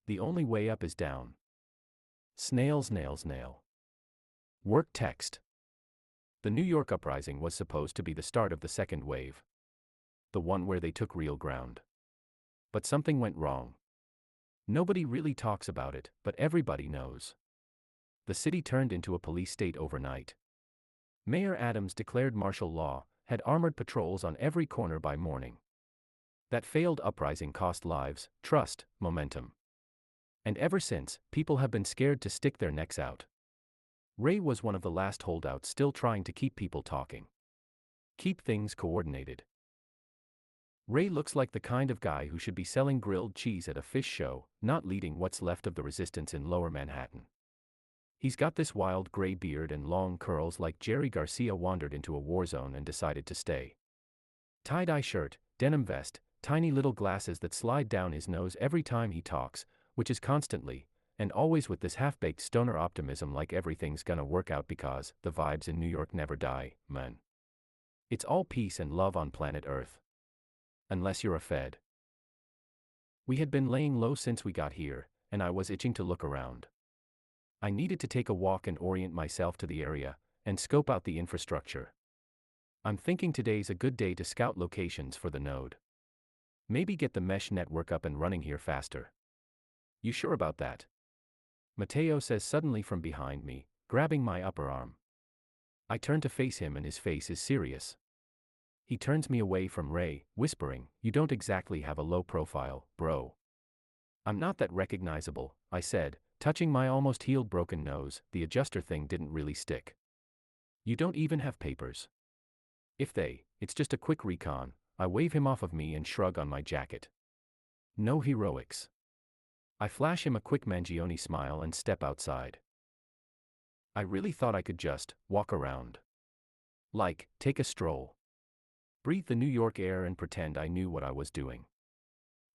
The only way up is down. Snail, snail, snail. Work text. The New York uprising was supposed to be the start of the second wave. The one where they took real ground. But something went wrong. Nobody really talks about it, but everybody knows. The city turned into a police state overnight. Mayor Adams declared martial law, had armored patrols on every corner by morning. That failed uprising cost lives, trust, momentum. And ever since, people have been scared to stick their necks out. Ray was one of the last holdouts still trying to keep people talking. Keep things coordinated. Ray looks like the kind of guy who should be selling grilled cheese at a fish show, not leading what's left of the resistance in Lower Manhattan. He's got this wild gray beard and long curls like Jerry Garcia wandered into a war zone and decided to stay. Tie-dye shirt, denim vest, tiny little glasses that slide down his nose every time he talks, which is constantly, and always with this half-baked stoner optimism like everything's gonna work out because the vibes in New York never die, man. It's all peace and love on planet Earth. Unless you're a Fed. We had been laying low since we got here, and I was itching to look around. I needed to take a walk and orient myself to the area, and scope out the infrastructure. I'm thinking today's a good day to scout locations for the node. Maybe get the mesh network up and running here faster. You sure about that? Mateo says suddenly from behind me, grabbing my upper arm. I turn to face him and his face is serious. He turns me away from Ray, whispering, "You don't exactly have a low profile, bro." "I'm not that recognizable," I said, touching my almost healed broken nose. The adjuster thing didn't really stick. "You don't even have papers." It's just a quick recon." I wave him off of me and shrug on my jacket. No heroics. I flash him a quick Mangione smile and step outside. I really thought I could just walk around. Like, take a stroll. Breathe the New York air and pretend I knew what I was doing.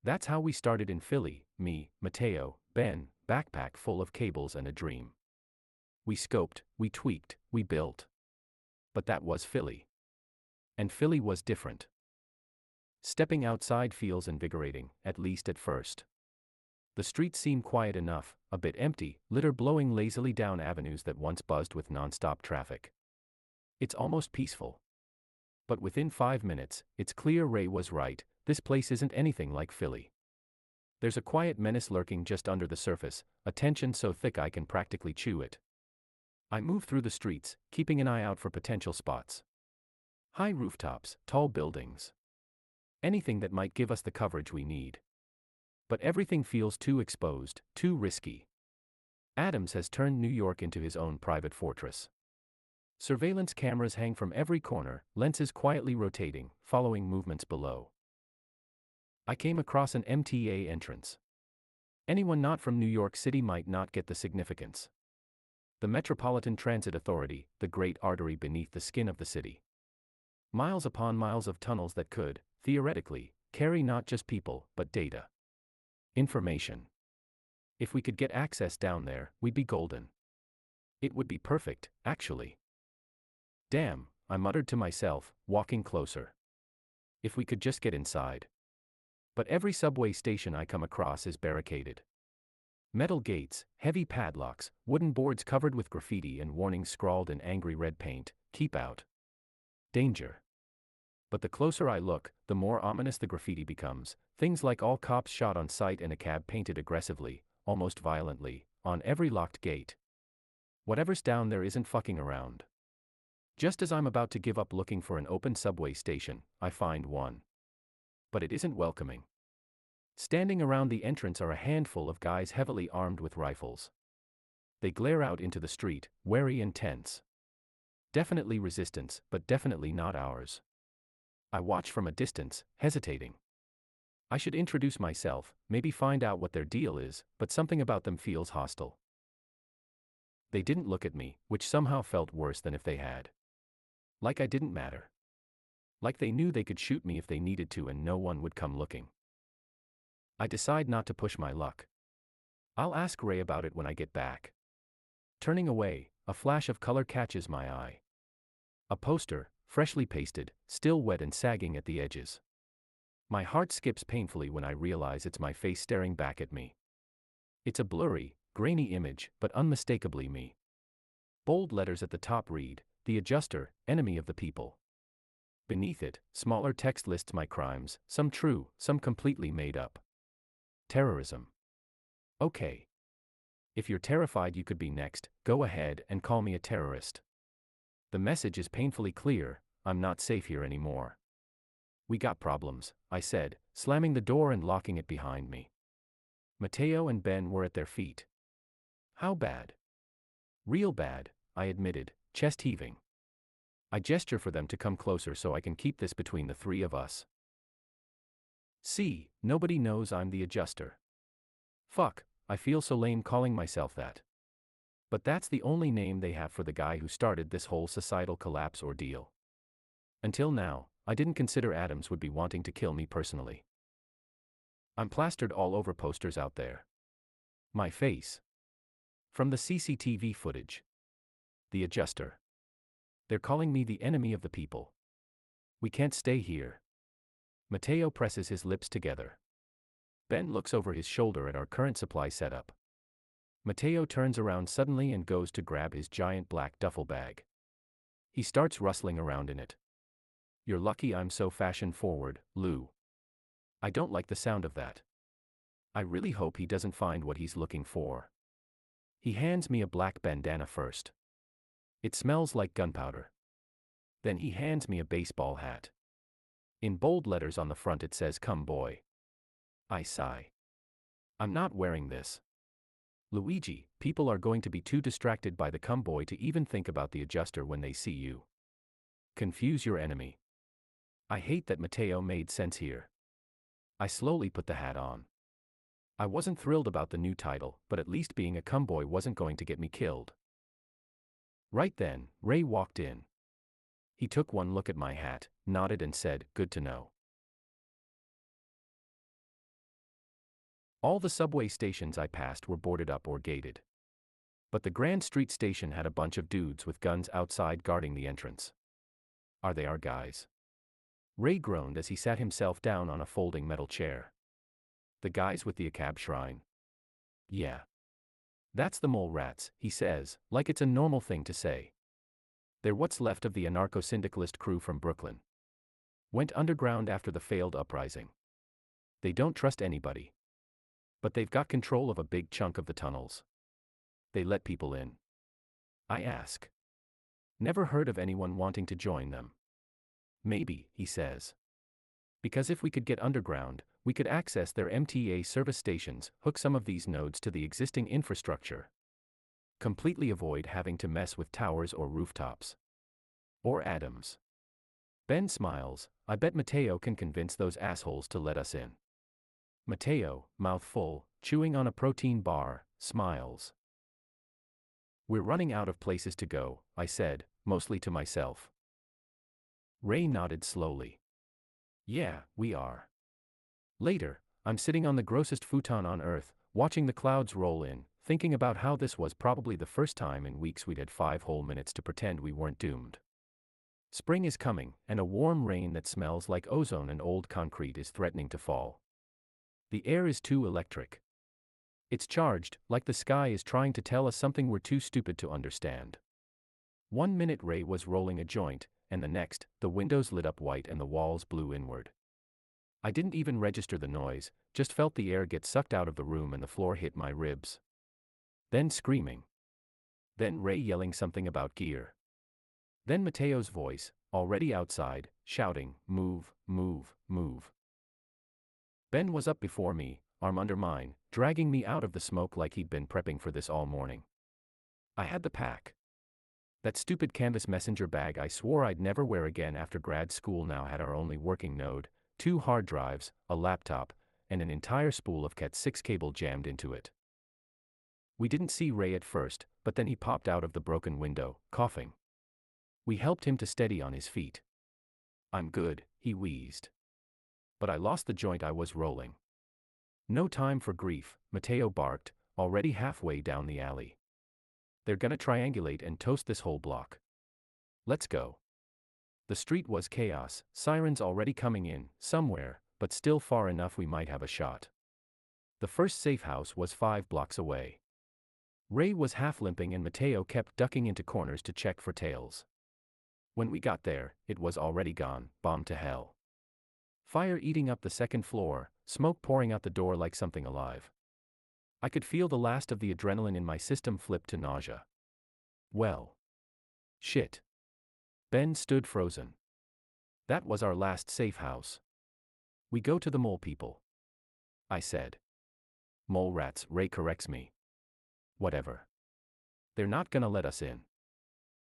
That's how we started in Philly, me, Mateo, Ben, backpack full of cables and a dream. We scoped, we tweaked, we built. But that was Philly. And Philly was different. Stepping outside feels invigorating, at least at first. The streets seem quiet enough, a bit empty, litter blowing lazily down avenues that once buzzed with non-stop traffic. It's almost peaceful. But within 5 minutes, it's clear Ray was right, this place isn't anything like Philly. There's a quiet menace lurking just under the surface, a tension so thick I can practically chew it. I move through the streets, keeping an eye out for potential spots. High rooftops, tall buildings. Anything that might give us the coverage we need. But everything feels too exposed, too risky. Adams has turned New York into his own private fortress. Surveillance cameras hang from every corner, lenses quietly rotating, following movements below. I came across an MTA entrance. Anyone not from New York City might not get the significance. The Metropolitan Transit Authority, the great artery beneath the skin of the city. Miles upon miles of tunnels that could, theoretically, carry not just people, but data. Information. If we could get access down there, we'd be golden. It would be perfect, actually. Damn, I muttered to myself, walking closer. If we could just get inside. But every subway station I come across is barricaded. Metal gates, heavy padlocks, wooden boards covered with graffiti and warnings scrawled in angry red paint, "Keep out. Danger." But the closer I look, the more ominous the graffiti becomes, things like "All cops shot on sight" and a cab painted aggressively, almost violently, on every locked gate. Whatever's down there isn't fucking around. Just as I'm about to give up looking for an open subway station, I find one. But it isn't welcoming. Standing around the entrance are a handful of guys heavily armed with rifles. They glare out into the street, wary and tense. Definitely resistance, but definitely not ours. I watch from a distance, hesitating. I should introduce myself, maybe find out what their deal is, but something about them feels hostile. They didn't look at me, which somehow felt worse than if they had. Like I didn't matter. Like they knew they could shoot me if they needed to and no one would come looking. I decide not to push my luck. I'll ask Ray about it when I get back. Turning away, a flash of color catches my eye. A poster, freshly pasted, still wet and sagging at the edges. My heart skips painfully when I realize it's my face staring back at me. It's a blurry, grainy image, but unmistakably me. Bold letters at the top read, "The Adjuster, Enemy of the People." Beneath it, smaller text lists my crimes, some true, some completely made up. Terrorism. Okay. If you're terrified you could be next, go ahead and call me a terrorist. The message is painfully clear: I'm not safe here anymore. We got problems, I said, slamming the door and locking it behind me. Mateo and Ben were at their feet. How bad? Real bad, I admitted, chest heaving. I gesture for them to come closer so I can keep this between the three of us. See, nobody knows I'm the adjuster. Fuck, I feel so lame calling myself that. But that's the only name they have for the guy who started this whole societal collapse ordeal. Until now, I didn't consider Adams would be wanting to kill me personally. I'm plastered all over posters out there. My face. From the CCTV footage. The adjuster. They're calling me the enemy of the people. We can't stay here. Mateo presses his lips together. Ben looks over his shoulder at our current supply setup. Mateo turns around suddenly and goes to grab his giant black duffel bag. He starts rustling around in it. You're lucky I'm so fashion-forward, Lou. I don't like the sound of that. I really hope he doesn't find what he's looking for. He hands me a black bandana first. It smells like gunpowder. Then he hands me a baseball hat. In bold letters on the front it says "Come boy." I sigh. I'm not wearing this. Luigi, people are going to be too distracted by the "come boy" to even think about the adjuster when they see you. Confuse your enemy. I hate that Mateo made sense here. I slowly put the hat on. I wasn't thrilled about the new title, but at least being a "come boy" wasn't going to get me killed. Right then, Ray walked in. He took one look at my hat, nodded and said, "Good to know." All the subway stations I passed were boarded up or gated. But the Grand Street station had a bunch of dudes with guns outside guarding the entrance. Are they our guys? Ray groaned as he sat himself down on a folding metal chair. The guys with the ACAB shrine? Yeah. That's the mole rats, he says, like it's a normal thing to say. They're what's left of the anarcho-syndicalist crew from Brooklyn. Went underground after the failed uprising. They don't trust anybody. But they've got control of a big chunk of the tunnels. They let people in. I ask. Never heard of anyone wanting to join them. Maybe, he says. Because if we could get underground, we could access their MTA service stations, hook some of these nodes to the existing infrastructure. Completely avoid having to mess with towers or rooftops. Or Adams. Ben smiles. I bet Mateo can convince those assholes to let us in. Mateo, mouth full, chewing on a protein bar, smiles. We're running out of places to go, I said, mostly to myself. Ray nodded slowly. Yeah, we are. Later, I'm sitting on the grossest futon on earth, watching the clouds roll in, thinking about how this was probably the first time in weeks we'd had 5 whole minutes to pretend we weren't doomed. Spring is coming, and a warm rain that smells like ozone and old concrete is threatening to fall. The air is too electric. It's charged, like the sky is trying to tell us something we're too stupid to understand. 1 minute Ray was rolling a joint, and the next, the windows lit up white and the walls blew inward. I didn't even register the noise, just felt the air get sucked out of the room and the floor hit my ribs. Then screaming. Then Ray yelling something about gear. Then Mateo's voice, already outside, shouting, "Move, move, move." Ben was up before me, arm under mine, dragging me out of the smoke like he'd been prepping for this all morning. I had the pack. That stupid canvas messenger bag I swore I'd never wear again after grad school now had our only working node, 2 hard drives, a laptop, and an entire spool of Cat6 cable jammed into it. We didn't see Ray at first, but then he popped out of the broken window, coughing. We helped him to steady on his feet. "I'm good," he wheezed. But I lost the joint I was rolling. "No time for grief," Mateo barked, already halfway down the alley. "They're gonna triangulate and toast this whole block. Let's go." The street was chaos, sirens already coming in, somewhere, but still far enough we might have a shot. The first safe house was 5 blocks away. Ray was half limping and Mateo kept ducking into corners to check for tails. When we got there, it was already gone, bombed to hell. Fire eating up the second floor, smoke pouring out the door like something alive. I could feel the last of the adrenaline in my system flip to nausea. Well. Shit. Ben stood frozen. That was our last safe house. We go to the mole people. I said. Mole rats, Ray corrects me. Whatever. They're not gonna let us in.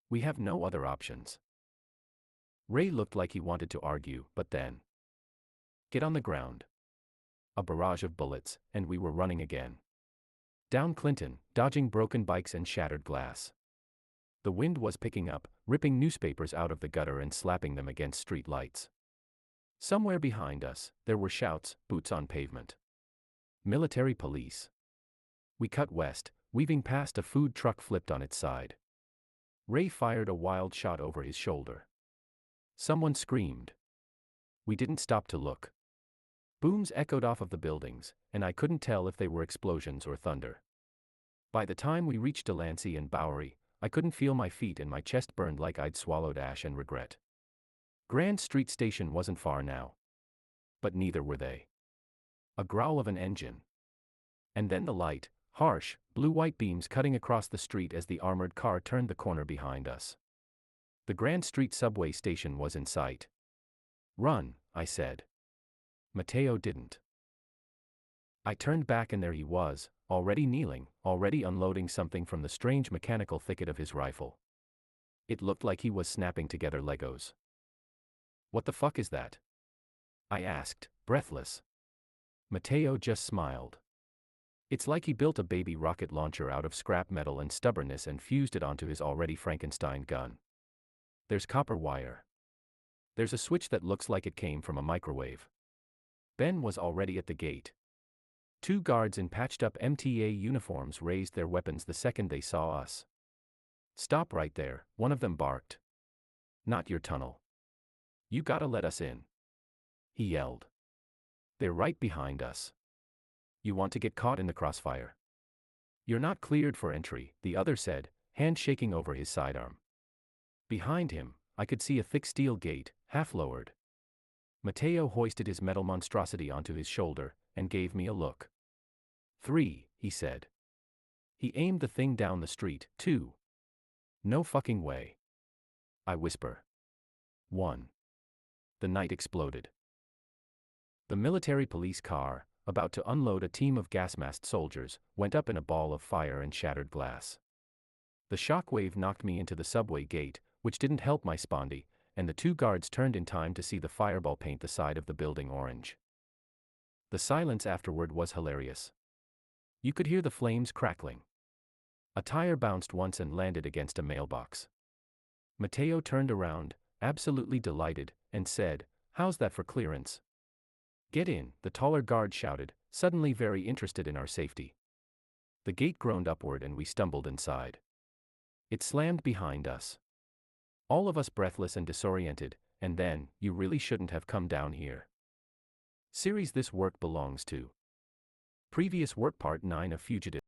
We have no other options. Ray looked like he wanted to argue, but then. Get on the ground. A barrage of bullets, and we were running again. Down Clinton, dodging broken bikes and shattered glass. The wind was picking up, ripping newspapers out of the gutter and slapping them against street lights. Somewhere behind us, there were shouts, boots on pavement. Military police. We cut west, weaving past a food truck flipped on its side. Ray fired a wild shot over his shoulder. Someone screamed. We didn't stop to look. Booms echoed off of the buildings, and I couldn't tell if they were explosions or thunder. By the time we reached Delancey and Bowery, I couldn't feel my feet and my chest burned like I'd swallowed ash and regret. Grand Street Station wasn't far now. But neither were they. A growl of an engine. And then the light, harsh, blue-white beams cutting across the street as the armored car turned the corner behind us. The Grand Street subway station was in sight. Run, I said. Mateo didn't. I turned back and there he was, already kneeling, already unloading something from the strange mechanical thicket of his rifle. It looked like he was snapping together Legos. What the fuck is that? I asked, breathless. Mateo just smiled. It's like he built a baby rocket launcher out of scrap metal and stubbornness and fused it onto his already Frankenstein gun. There's copper wire. There's a switch that looks like it came from a microwave. Ben was already at the gate. 2 guards in patched-up MTA uniforms raised their weapons the second they saw us. Stop right there, one of them barked. Not your tunnel. You gotta let us in. He yelled. They're right behind us. You want to get caught in the crossfire? You're not cleared for entry, the other said, hand shaking over his sidearm. Behind him, I could see a thick steel gate, half lowered. Mateo hoisted his metal monstrosity onto his shoulder, and gave me a look. 3, he said. He aimed the thing down the street, 2. No fucking way. I whisper. 1. The night exploded. The military police car, about to unload a team of gas-masked soldiers, went up in a ball of fire and shattered glass. The shockwave knocked me into the subway gate, which didn't help my spondy, and the 2 guards turned in time to see the fireball paint the side of the building orange. The silence afterward was hilarious. You could hear the flames crackling. A tire bounced once and landed against a mailbox. Mateo turned around, absolutely delighted, and said, "How's that for clearance?" "Get in," the taller guard shouted, suddenly very interested in our safety. The gate groaned upward and we stumbled inside. It slammed behind us. All of us breathless and disoriented, and then, "You really shouldn't have come down here." Series this work belongs to. Previous work Part 9 of Fugitive.